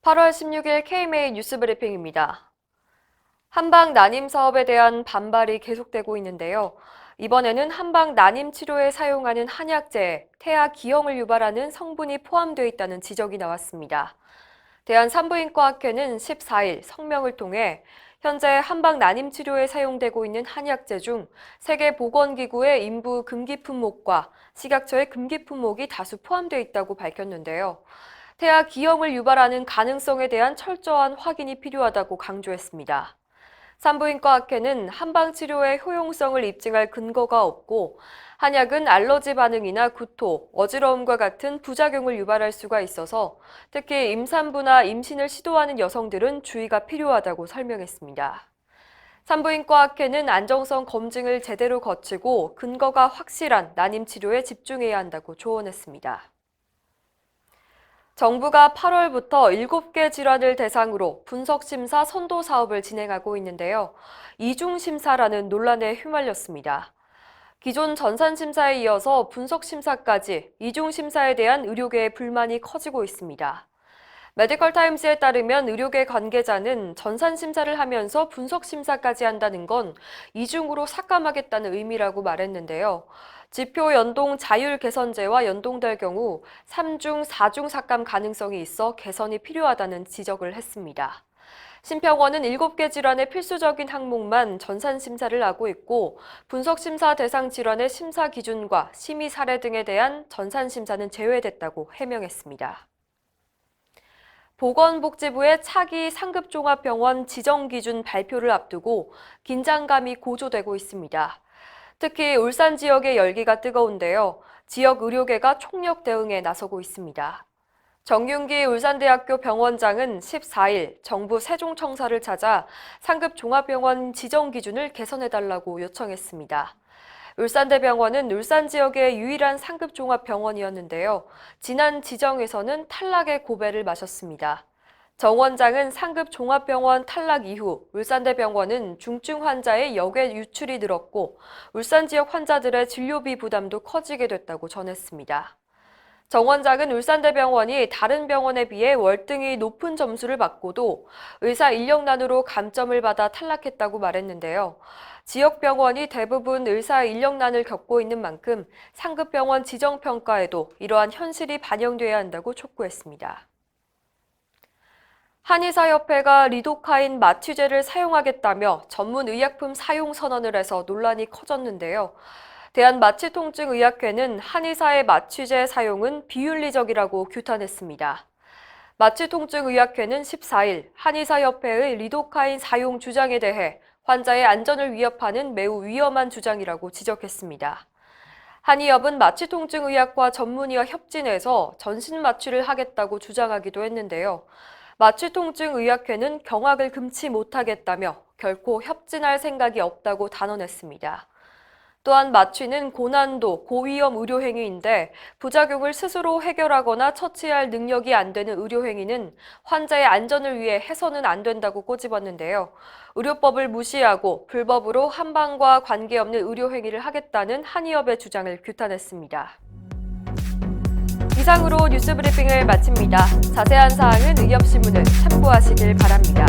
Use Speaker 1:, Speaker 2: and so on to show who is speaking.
Speaker 1: 8월 16일 KMA 뉴스브리핑입니다. 한방 난임 사업에 대한 반발이 계속되고 있는데요. 이번에는 한방 난임 치료에 사용하는 한약재에 태아 기형을 유발하는 성분이 포함되어 있다는 지적이 나왔습니다. 대한산부인과학회는 14일 성명을 통해 현재 한방 난임 치료에 사용되고 있는 한약재 중 세계보건기구의 인부 금기 품목과 식약처의 금기 품목이 다수 포함되어 있다고 밝혔는데요. 태아 기형을 유발하는 가능성에 대한 철저한 확인이 필요하다고 강조했습니다. 산부인과학회는 한방치료의 효용성을 입증할 근거가 없고 한약은 알러지 반응이나 구토, 어지러움과 같은 부작용을 유발할 수가 있어서 특히 임산부나 임신을 시도하는 여성들은 주의가 필요하다고 설명했습니다. 산부인과학회는 안정성 검증을 제대로 거치고 근거가 확실한 난임치료에 집중해야 한다고 조언했습니다. 정부가 8월부터 7개 질환을 대상으로 분석심사 선도 사업을 진행하고 있는데요. 이중심사라는 논란에 휘말렸습니다. 기존 전산심사에 이어서 분석심사까지 이중심사에 대한 의료계의 불만이 커지고 있습니다. 메디컬타임스에 따르면 의료계 관계자는 전산심사를 하면서 분석심사까지 한다는 건 이중으로 삭감하겠다는 의미라고 말했는데요. 지표 연동 자율 개선제와 연동될 경우 3중, 4중 삭감 가능성이 있어 개선이 필요하다는 지적을 했습니다. 심평원은 7개 질환의 필수적인 항목만 전산심사를 하고 있고 분석심사 대상 질환의 심사 기준과 심의 사례 등에 대한 전산심사는 제외됐다고 해명했습니다. 보건복지부의 차기 상급종합병원 지정기준 발표를 앞두고 긴장감이 고조되고 있습니다. 특히 울산 지역의 열기가 뜨거운데요. 지역 의료계가 총력 대응에 나서고 있습니다. 정윤기 울산대학교 병원장은 14일 정부 세종청사를 찾아 상급종합병원 지정 기준을 개선해달라고 요청했습니다. 울산대병원은 울산 지역의 유일한 상급종합병원이었는데요. 지난 지정에서는 탈락의 고배를 마셨습니다. 정 원장은 상급종합병원 탈락 이후 울산대병원은 중증 환자의 역외 유출이 늘었고 울산 지역 환자들의 진료비 부담도 커지게 됐다고 전했습니다. 정 원장은 울산대병원이 다른 병원에 비해 월등히 높은 점수를 받고도 의사 인력난으로 감점을 받아 탈락했다고 말했는데요. 지역 병원이 대부분 의사 인력난을 겪고 있는 만큼 상급병원 지정평가에도 이러한 현실이 반영돼야 한다고 촉구했습니다. 한의사협회가 리도카인 마취제를 사용하겠다며 전문의약품 사용 선언을 해서 논란이 커졌는데요. 대한마취통증의학회는 한의사의 마취제 사용은 비윤리적이라고 규탄했습니다. 마취통증의학회는 14일 한의사협회의 리도카인 사용 주장에 대해 환자의 안전을 위협하는 매우 위험한 주장이라고 지적했습니다. 한의협은 마취통증의학과 전문의와 협진해서 전신마취를 하겠다고 주장하기도 했는데요. 마취통증의학회는 경악을 금치 못하겠다며 결코 협진할 생각이 없다고 단언했습니다. 또한 마취는 고난도, 고위험 의료행위인데 부작용을 스스로 해결하거나 처치할 능력이 안 되는 의료행위는 환자의 안전을 위해 해서는 안 된다고 꼬집었는데요. 의료법을 무시하고 불법으로 한방과 관계없는 의료행위를 하겠다는 한의협의 주장을 규탄했습니다. 이상으로 뉴스브리핑을 마칩니다. 자세한 사항은 의협신문을 참고하시길 바랍니다.